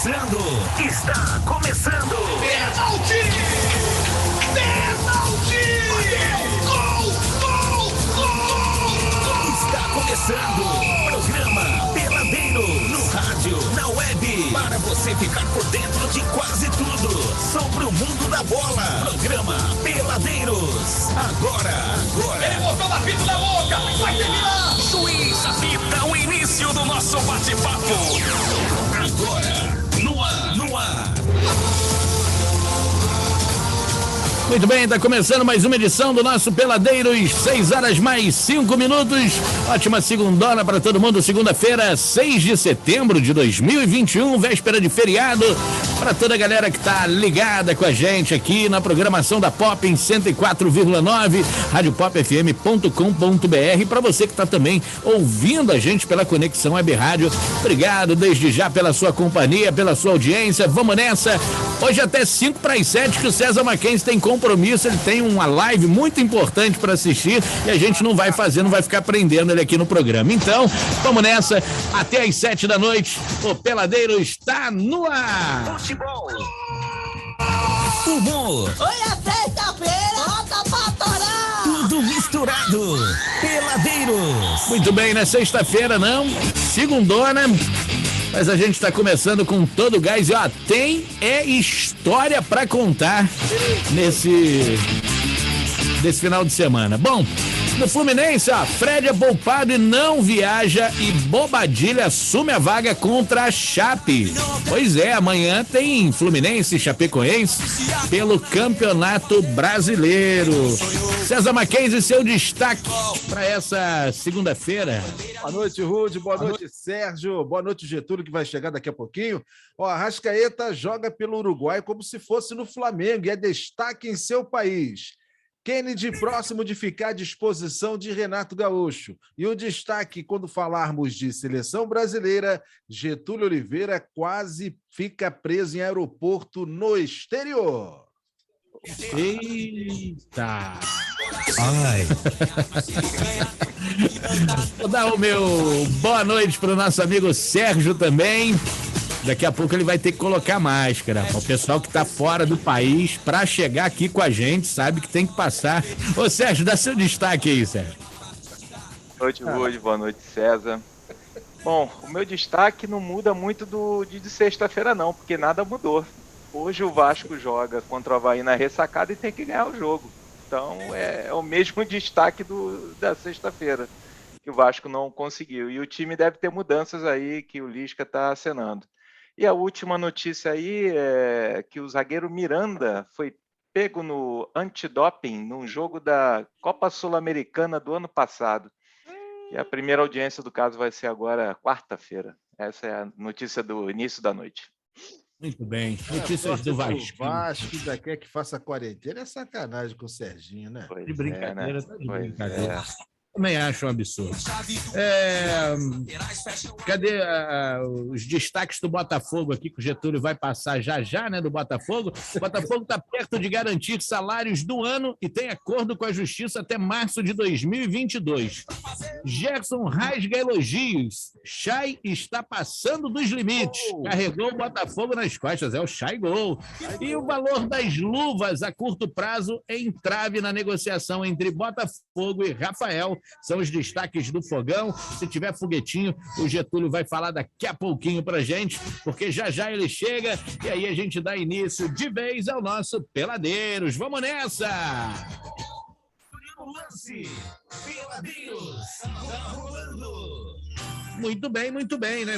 começando. Está começando. Pênalti! Pênalti! Gol! Gol! Gol! Está começando. Programa Peladeiro. No rádio, na web. Para você ficar por dentro de quase tudo sobre o mundo da bola. Programa Peladeiros. Agora. Ele botou a fita na boca. Vai terminar. Juiz apita o início do nosso bate-papo. Agora, no ar. Muito bem, está começando mais uma edição do nosso Peladeiros, 6 horas mais 5 minutos. Ótima segundona para todo mundo, segunda-feira, 6 de setembro de 2021, véspera de feriado. Para toda a galera que está ligada com a gente aqui na programação da Pop em 104,9, radiopopfm.com.br. Para você que está também ouvindo a gente pela Conexão Web Rádio, obrigado desde já pela sua companhia, pela sua audiência. Vamos nessa. Hoje até 5 para as 7 que o César Mackenzie tem compromisso, ele tem uma live muito importante para assistir e a gente não vai ficar prendendo ele aqui no programa. Então, vamos nessa, até às 7 da noite, o Peladeiro está no ar. Futebol. Humor. Hoje é sexta-feira, bota pra torar. Tudo misturado. Peladeiros. Muito bem, né? Sexta-feira não, segundona, mas a gente está começando com todo o gás e ó, tem história para contar nesse final de semana. Bom, no Fluminense, ó, Fred é poupado e não viaja e Bobadilha assume a vaga contra a Chape. Pois é, amanhã tem Fluminense e Chapecoense pelo Campeonato Brasileiro. César Mackenzie, seu destaque para essa segunda-feira. Boa noite, Rude. Boa noite, Sérgio. Boa noite, Getúlio, que vai chegar daqui a pouquinho. Ó, Arrascaeta joga pelo Uruguai como se fosse no Flamengo e é destaque em seu país. Kennedy próximo de ficar à disposição de Renato Gaúcho. E o destaque, quando falarmos de seleção brasileira, Getúlio Oliveira quase fica preso em aeroporto no exterior. Eita! Ai. Vou dar o meu boa noite para o nosso amigo Sérgio também. Daqui a pouco ele vai ter que colocar máscara. O pessoal que está fora do país, para chegar aqui com a gente, sabe que tem que passar. Ô Sérgio, dá seu destaque aí, Sérgio. Boa noite, Rude. Boa noite, César. Bom, o meu destaque não muda muito de sexta-feira não, porque nada mudou. Hoje o Vasco joga contra o Avaí na ressacada e tem que ganhar o jogo. Então é o mesmo destaque da sexta-feira, que o Vasco não conseguiu. E o time deve ter mudanças aí que o Lisca está acenando. E a última notícia aí é que o zagueiro Miranda foi pego no antidoping num jogo da Copa Sul-Americana do ano passado. E a primeira audiência do caso vai ser agora quarta-feira. Essa é a notícia do início da noite. Muito bem. Notícias do Vasco. Vasco ainda quer que faça quarentena. É sacanagem com o Serginho, né? De brincadeira, né? tá de brincadeira. Também acho um absurdo. Cadê os destaques do Botafogo aqui, que o Getúlio vai passar já, né, do Botafogo? O Botafogo está perto de garantir salários do ano e tem acordo com a Justiça até março de 2022. Gerson rasga elogios. Chay está passando dos limites. Carregou o Botafogo nas costas, é o Chay Gol. E o valor das luvas a curto prazo entrave na negociação entre Botafogo e Rafael. São os destaques do Fogão. Se tiver foguetinho, o Getúlio vai falar daqui a pouquinho pra gente, porque já ele chega e aí a gente dá início de vez ao nosso Peladeiros. Vamos nessa! Lance. Peladeiros. Tá rolando. Muito bem, né?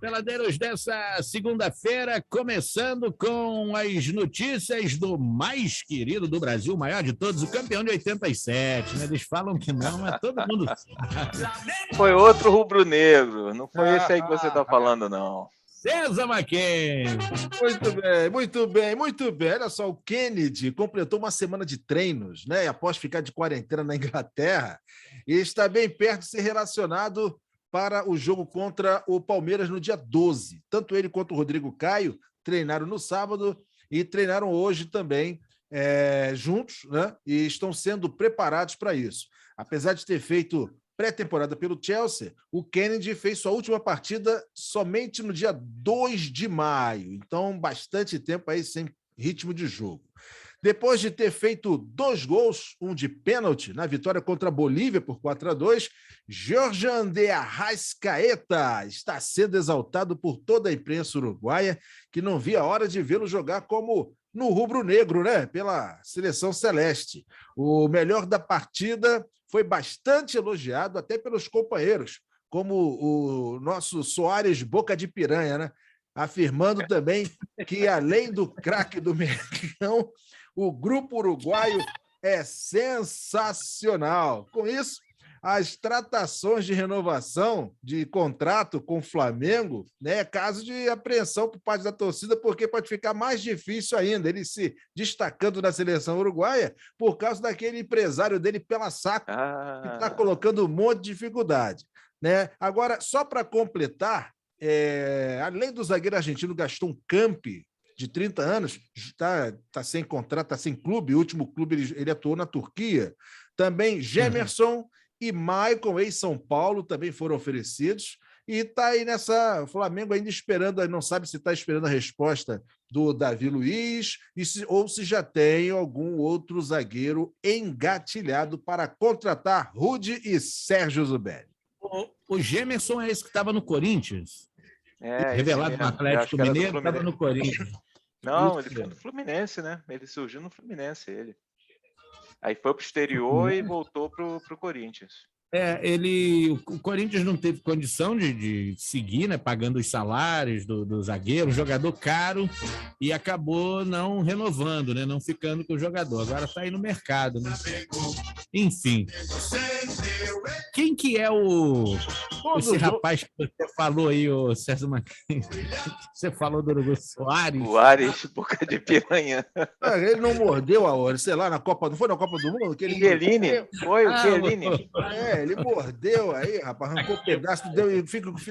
Peladeiros dessa segunda-feira, começando com as notícias do mais querido do Brasil, o maior de todos, o campeão de 87, né? Eles falam que não, mas todo mundo sabe. Foi outro rubro-negro, não foi esse aí que você está falando, não. César Mackenzie. Muito bem. Olha só, o Kennedy completou uma semana de treinos, né? Após ficar de quarentena na Inglaterra, e está bem perto de ser relacionado para o jogo contra o Palmeiras no dia 12. Tanto ele quanto o Rodrigo Caio treinaram no sábado e treinaram hoje também juntos, né? E estão sendo preparados para isso. Apesar de ter feito pré-temporada pelo Chelsea, o Kennedy fez sua última partida somente no dia 2 de maio. Então, bastante tempo aí sem ritmo de jogo. Depois de ter feito 2 gols, um de pênalti, na vitória contra a Bolívia por 4-2, Georgian de Arrascaeta está sendo exaltado por toda a imprensa uruguaia, que não via a hora de vê-lo jogar como no rubro-negro, né? Pela seleção celeste. O melhor da partida foi bastante elogiado até pelos companheiros, como o nosso Soares Boca de Piranha, né? Afirmando também que, além do craque do Mengão, o grupo uruguaio é sensacional. Com isso, as tratações de renovação de contrato com o Flamengo, né, é caso de apreensão por parte da torcida, porque pode ficar mais difícil ainda, ele se destacando na seleção uruguaia por causa daquele empresário dele pela saco, que está colocando um monte de dificuldade. Né? Agora, só para completar, além do zagueiro argentino Gaston Campi, de 30 anos, está sem contrato, está sem clube, o último clube ele atuou na Turquia. Também Gemerson e Maicon, ex-São Paulo, também foram oferecidos. E está aí o Flamengo ainda esperando, não sabe se está esperando a resposta do Davi Luiz ou se já tem algum outro zagueiro engatilhado para contratar Rudy e Sérgio Zubelli. O Gemerson é esse que estava no Corinthians? Revelado no Atlético Mineiro, estava no Corinthians. Não, ele foi no Fluminense, né? Ele surgiu no Fluminense, ele. Aí foi pro exterior e voltou pro Corinthians. O Corinthians não teve condição de seguir, né, pagando os salários do zagueiro, jogador caro, e acabou não renovando, né, não ficando com o jogador. Agora está aí no mercado, né? Enfim. Quem que é esse rapaz que você falou aí, o César Marquinhos? Você falou do Uruguai Soares? Soares, Boca de Piranha. Ele não mordeu a hora, sei lá, na Copa, não foi na Copa do Mundo? Chiellini, foi o Chiellini. Ele mordeu aí, rapaz, arrancou pedaço,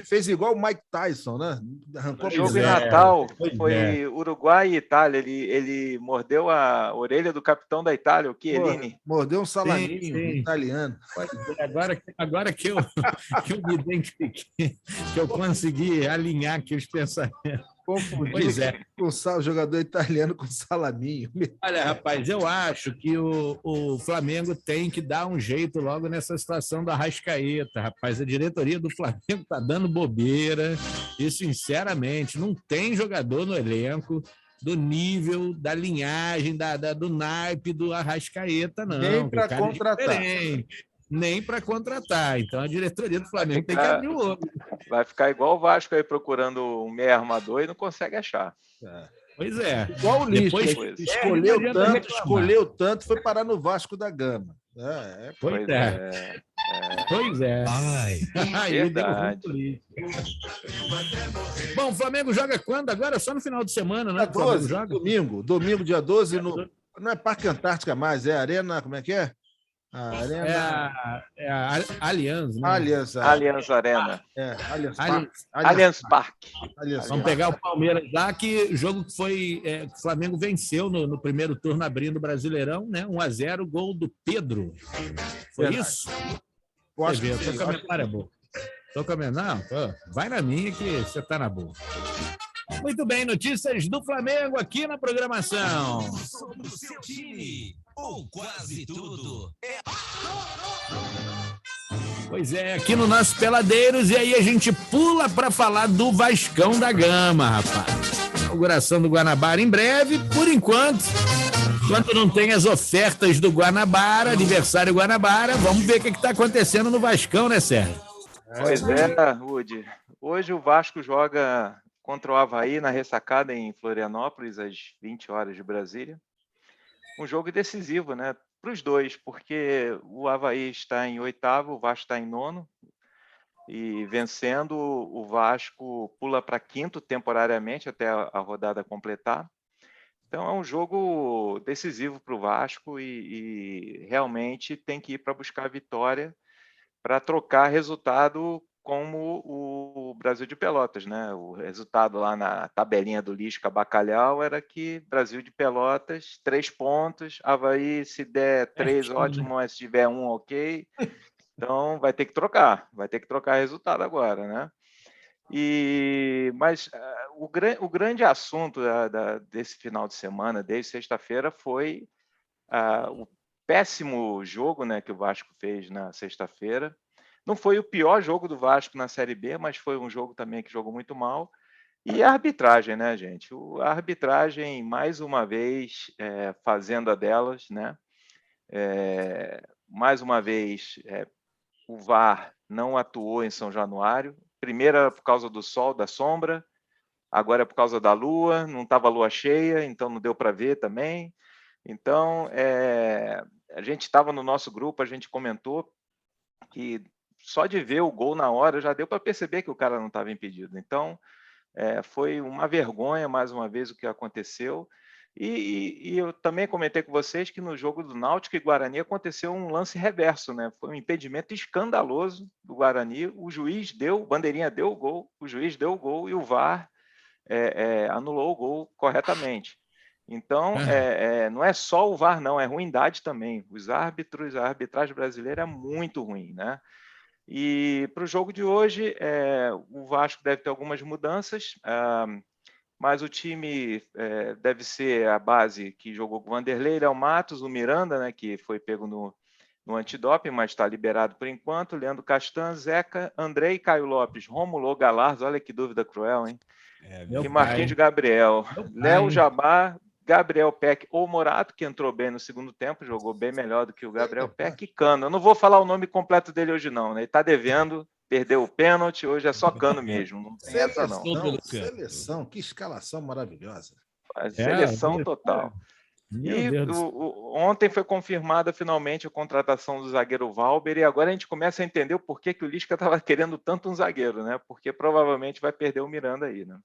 fez igual o Mike Tyson, né? Arrancou o jogo em Natal foi Uruguai e Itália. Ele mordeu a orelha do capitão da Itália, o Chiellini. Mordeu um salaminho italiano. Agora que eu me identifiquei, que eu consegui alinhar aqui os pensamentos. Pois é. Com o jogador italiano com salaminho. Olha, rapaz, eu acho que o Flamengo tem que dar um jeito logo nessa situação da Arrascaeta, rapaz. A diretoria do Flamengo está dando bobeira e, sinceramente, não tem jogador no elenco do nível, da linhagem, do naipe do Arrascaeta, não. Nem para contratar. Nem para contratar. Então, a diretoria do Flamengo tem que abrir o olho. Vai ficar igual o Vasco aí procurando um meio armador e não consegue achar. Pois é. Igual o Lisca, escolheu tanto, foi parar no Vasco da Gama. Pois é. Verdade. Bom, o Flamengo joga quando? Agora só no final de semana, né? 12, domingo, dia 12, não é Parque Antártica mais, é Arena, como é que é? A Allianz, né? Allianz Arena. Allianz Parque. Vamos pegar o Palmeiras lá, que o jogo que foi. O Flamengo venceu no primeiro turno abrindo o Brasileirão, né? 1-0, gol do Pedro. Foi isso? Eu acho que a tua memória é boa. Vai na minha que você está na boa. Muito bem, notícias do Flamengo aqui na programação. Sobre o seu time, ou quase tudo. Pois é, aqui no nosso Peladeiros, e aí a gente pula para falar do Vascão da Gama, rapaz. Inauguração do Guanabara em breve, por enquanto não tem as ofertas do Guanabara, aniversário Guanabara, vamos ver o que está acontecendo no Vascão, né, Sérgio? Pois é, Rudy. Hoje o Vasco joga contra o Avaí na ressacada em Florianópolis, às 20 horas de Brasília. Um jogo decisivo, né? Para os dois, porque o Avaí está em 8º, o Vasco está em 9º, e vencendo, o Vasco pula para 5º temporariamente até a rodada completar. Então é um jogo decisivo para o Vasco e realmente tem que ir para buscar a vitória para trocar resultado como o Brasil de Pelotas, né? O resultado lá na tabelinha do Lisca Bacalhau era que Brasil de Pelotas, 3 pontos, Avaí, se der 3, ótimo, mas se tiver 1, ok. Então vai ter que trocar resultado agora, né? Mas o grande assunto desse final de semana, desde sexta-feira, foi o péssimo jogo, né, que o Vasco fez na sexta-feira. Não foi o pior jogo do Vasco na Série B, mas foi um jogo também que jogou muito mal. E a arbitragem, né, gente? A arbitragem, mais uma vez, fazendo a delas, né? Mais uma vez, o VAR não atuou em São Januário. Primeiro era por causa do sol, da sombra, agora é por causa da lua, não estava lua cheia, então não deu para ver também. Então, a gente estava no nosso grupo, a gente comentou que só de ver o gol na hora já deu para perceber que o cara não estava impedido. Então, foi uma vergonha, mais uma vez, o que aconteceu. E eu também comentei com vocês que no jogo do Náutico e Guarani aconteceu um lance reverso, né? Foi um impedimento escandaloso do Guarani. O juiz o bandeirinha deu o gol, o juiz deu o gol e o VAR anulou o gol corretamente. Então, não é só o VAR, não, é ruindade também. Os árbitros, a arbitragem brasileira é muito ruim, né? E para o jogo de hoje, o Vasco deve ter algumas mudanças, mas o time deve ser a base que jogou com o Vanderlei, Léo Matos, o Miranda, né, que foi pego no antidoping, mas está liberado por enquanto, Leandro Castan, Zeca, Andrei, Caio Lopes, Rômulo Galarza, olha que dúvida cruel, hein? E Marquinhos de Gabriel, Léo Jabá, Gabriel Peck ou Morato, que entrou bem no segundo tempo, jogou bem melhor do que o Gabriel Peck, e Cano. Eu não vou falar o nome completo dele hoje, não, né? Ele está devendo, perdeu o pênalti, hoje é só Cano mesmo, não tem essa não. Seleção, que escalação maravilhosa. Seleção total. E ontem foi confirmada finalmente a contratação do zagueiro Valber, e agora a gente começa a entender o porquê que o Lisca estava querendo tanto um zagueiro, né? Porque provavelmente vai perder o Miranda aí, né?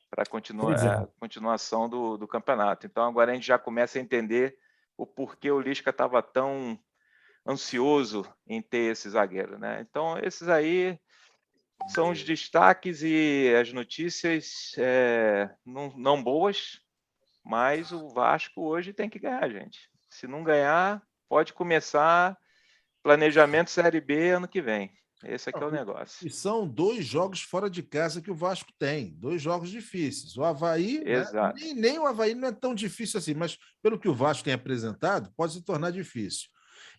Para a continuação do campeonato. Então agora a gente já começa a entender o porquê o Lisca estava tão ansioso em ter esse zagueiro, né? Então esses aí são os destaques e as notícias não boas, mas o Vasco hoje tem que ganhar, gente. Se não ganhar, pode começar planejamento Série B ano que vem. Esse aqui é o negócio. E são 2 jogos fora de casa que o Vasco tem. 2 jogos difíceis. O Avaí, né, nem o Avaí não é tão difícil assim, mas pelo que o Vasco tem apresentado, pode se tornar difícil.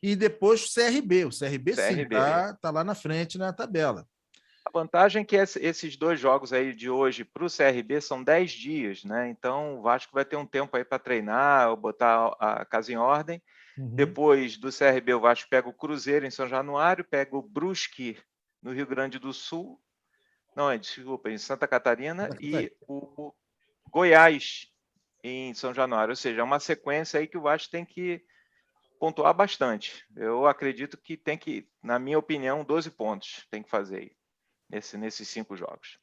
E depois o CRB. O CRB sim, está lá na frente na tabela. A vantagem é que esses 2 jogos aí de hoje para o CRB são 10 dias, né? Então o Vasco vai ter um tempo aí para treinar, botar a casa em ordem. Depois do CRB, o Vasco pega o Cruzeiro em São Januário, pega o Brusque no Rio Grande do Sul, desculpa, em Santa Catarina, e o Goiás em São Januário. Ou seja, é uma sequência aí que o Vasco tem que pontuar bastante. Eu acredito que tem que, na minha opinião, 12 pontos tem que fazer aí, nesses 5 jogos.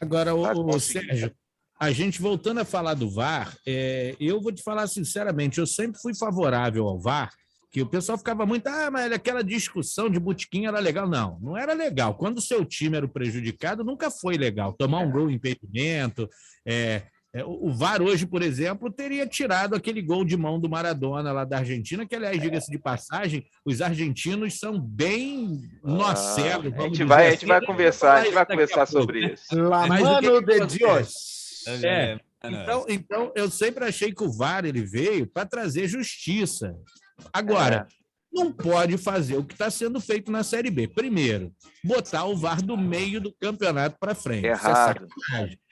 Agora, o Sérgio, a gente voltando a falar do VAR, eu vou te falar sinceramente, eu sempre fui favorável ao VAR, que o pessoal ficava muito, mas aquela discussão de botequim era legal. Não era legal. Quando o seu time era o prejudicado, nunca foi legal. Tomar um gol em impedimento. O VAR hoje, por exemplo, teria tirado aquele gol de mão do Maradona lá da Argentina, que, aliás, diga-se de passagem, os argentinos são bem nocegos. A gente vai conversar sobre isso. Mano de Deus. Então, eu sempre achei que o VAR ele veio para trazer justiça. Agora, não pode fazer o que está sendo feito na Série B. Primeiro, botar o VAR do meio do campeonato para frente. Errado.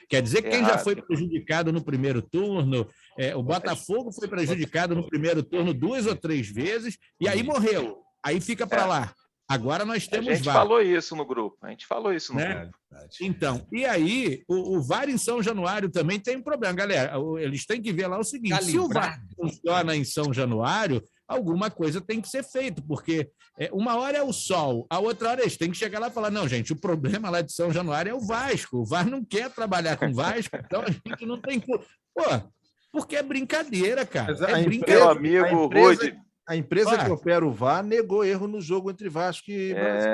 Quer dizer que quem já foi prejudicado no primeiro turno, o Botafogo foi prejudicado no primeiro turno 2 ou 3 vezes, e aí morreu. Aí fica para lá. Agora nós temos VAR. A gente falou isso no grupo. Grupo. Então, e aí, o VAR em São Januário também tem um problema. Galera, eles têm que ver lá o seguinte, se o VAR funciona em São Januário, alguma coisa tem que ser feita, porque uma hora é o sol, a outra hora eles têm que chegar lá e falar, não, gente, o problema lá de São Januário é o Vasco. O VAR não quer trabalhar com o Vasco, então a gente não tem... Pô, porque é brincadeira, cara. Meu amigo Rude... A empresa que opera o VAR negou erro no jogo entre Vasco e Brasil.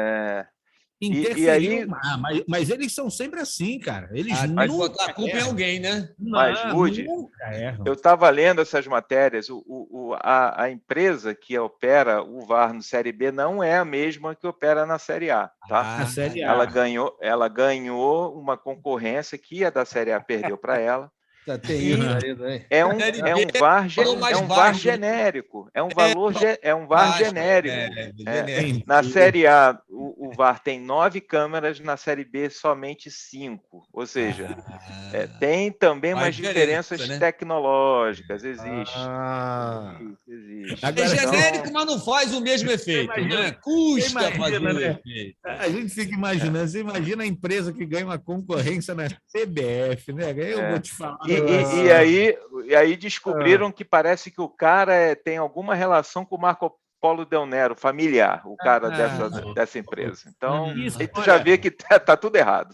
Interferiu, aí- mas eles são sempre assim, cara. Eles Mas nunca botar a culpa em erram. alguém, né? Mas, Rude, Nunca erram. eu estava lendo essas matérias, a empresa que opera o VAR no Série B não é a mesma que opera na Série A, tá? Na Série A. Ela ganhou uma concorrência que a da Série A perdeu para ela. Tem E- isso aí, né? É um VAR, valor mais VAR baixo, né? genérico. É um VAR Baixo, genérico. genérico. Na Série A, o VAR tem 9 câmeras, na Série B, somente 5. Ou seja, tem também Faz umas diferenças diferença, né? tecnológicas, existe. Ah, Existe. É Agora, genérico, mas não faz o mesmo efeito, imagina- né? Custa imagina, fazer o né? efeito. A gente fica imaginando, você imagina a empresa que ganha uma concorrência na CBF, né? Eu vou te falar. E aí descobriram que parece que o cara tem alguma relação com o Marco Polo Del Nero, familiar, o cara dessa empresa. Então, Isso, aí tu já olha. vê que tá tudo errado.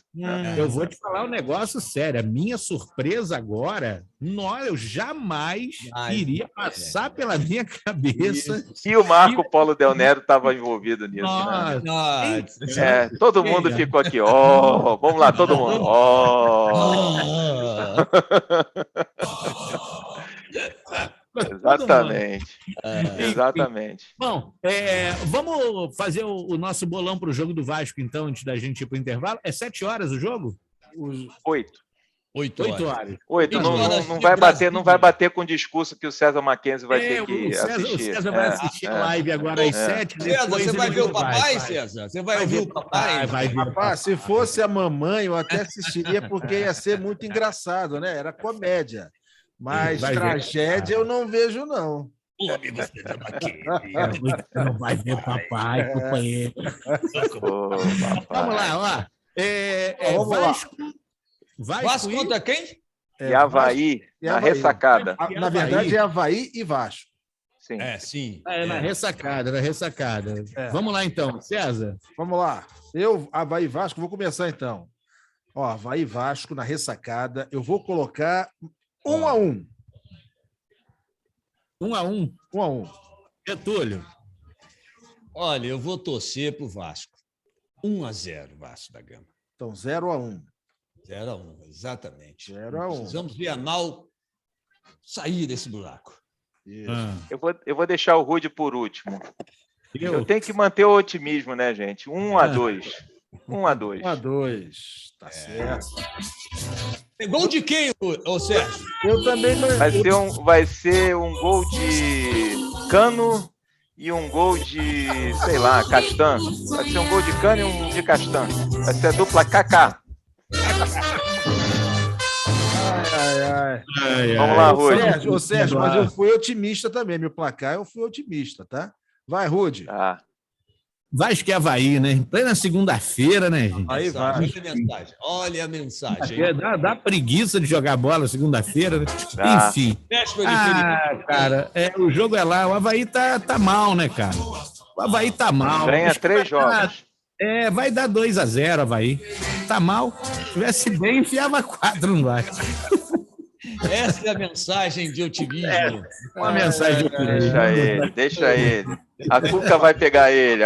Eu vou te falar um negócio sério. A minha surpresa agora, eu jamais iria passar pela minha cabeça. E o Marco Polo Del Nero estava envolvido nisso, né? Nossa. Todo mundo ficou aqui, ó. Vamos lá, todo mundo. Ó. Exatamente. Exatamente. Bom, vamos fazer o nosso bolão para o jogo do Vasco, então, antes da gente ir para o intervalo. É 7 horas o jogo? 8. 8 horas. 8. Oito horas Não de vai bater, Brasília. não vai bater com o discurso que o César Mackenzie vai ter que o assistir. César vai assistir a live agora às 7. César, você vai ver o papai, César? Você vai ouvir o papai? Vai ver. rapaz, se fosse a mamãe, eu até assistiria, porque ia ser muito engraçado, né? Era comédia. Mas Vai ver. tragédia eu não vejo, não. Ô, amigo César Mackenzie. Você não vai ver papai, companheiro. Ô, papai. Vamos lá, ó. Vamos lá. Vasco contra quem? E Avaí, e na Avaí. ressacada. Na verdade, é Avaí e Vasco. Sim. Sim. Na ressacada, na ressacada. É. Vamos lá, então. César? Vamos lá. Avaí e Vasco, vou começar então. Ó, Avaí e Vasco na ressacada. Eu vou colocar 1-1. 1-1. 1-1. Getúlio. Olha, eu vou torcer pro Vasco. 1-0, Vasco da Gama. Então, 0-1. 0-1, exatamente. 0-1. Precisamos ver a Nau sair desse buraco. Isso. Eu vou deixar o Rude por último. Eu Eu. tenho que manter o otimismo, né, gente? 1-2. 1-2. 1-2. Tá certo. Tem gol de quem, ô Sérgio? Eu também não. Vai ser um gol de Cano e um gol de, sei lá, Castan. Vai ser um gol de Cano e um de Castan. Vai ser a dupla KK. Ai. Vamos lá, Rude. Ô, Sérgio, mas eu fui otimista também. Meu placar, eu fui otimista, tá? Vai, Rude. Tá. Vasco e Avaí, né? Em plena segunda-feira, né, gente? Aí vai. Olha a mensagem. Dá preguiça de jogar bola segunda-feira, né? Dá. Enfim. Véspera de Felipe. Cara, o jogo é lá. O Avaí tá mal, né, cara? O Avaí tá mal. Ganha Acho que 3 jogos. vai dar 2-0, Avaí. Tá mal. Se tivesse bem, enfiava 4 no Vasco. Essa é a mensagem de otimismo. Uma mensagem. Deixa ele. A Cuca vai pegar ele.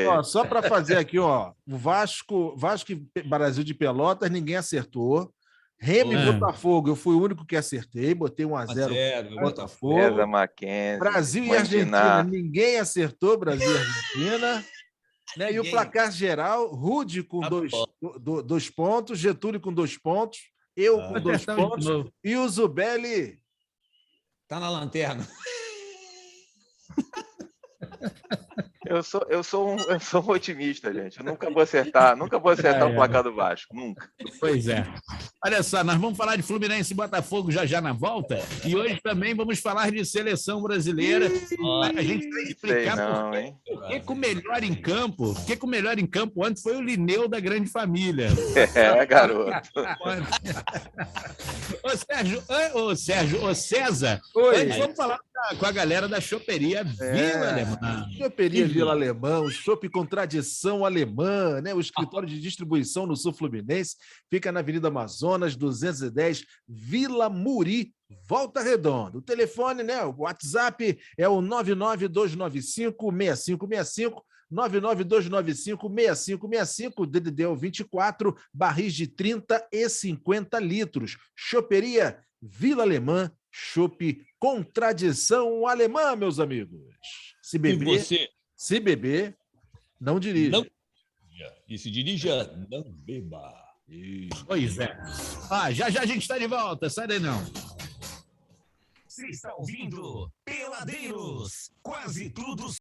Ó, só para fazer aqui, ó, o Vasco e Brasil de Pelotas, ninguém acertou. Remo e Botafogo, eu fui o único que acertei, botei 1-0 Botafogo. César Mackenzie. Brasil e Argentina, ninguém acertou Brasil e Argentina. Né? E o placar geral, Rude com 2 pontos, Getúlio com 2 pontos, eu com 2 pontos e o Zubelli. Tá na lanterna. Eu sou um otimista, gente. Eu nunca vou acertar o placar do Vasco. Nunca. Pois é. Olha só, nós vamos falar de Fluminense e Botafogo já na volta. E hoje também vamos falar de seleção brasileira. A gente vai explicar por que o melhor em campo, o melhor em campo antes foi o Lineu da grande família. Garoto. Ô César, Oi. vamos falar com a galera da choperia Vila Alemã. Choperia Vila Alemã, o chopp com tradição alemã, né? O escritório de distribuição no Sul Fluminense fica na Avenida Amazonas, 210, Vila Muri, Volta Redonda. O telefone, né? O WhatsApp é o 99295-6565, 99295-6565, DDD 24, barris de 30 e 50 litros. Choperia Vila Alemã, chopp com tradição alemã, meus amigos. Se beber, não dirija. Não. E se dirija, não beba. Pois é. Já a gente está de volta, sai daí não. Você está ouvindo Peladeiros, quase tudo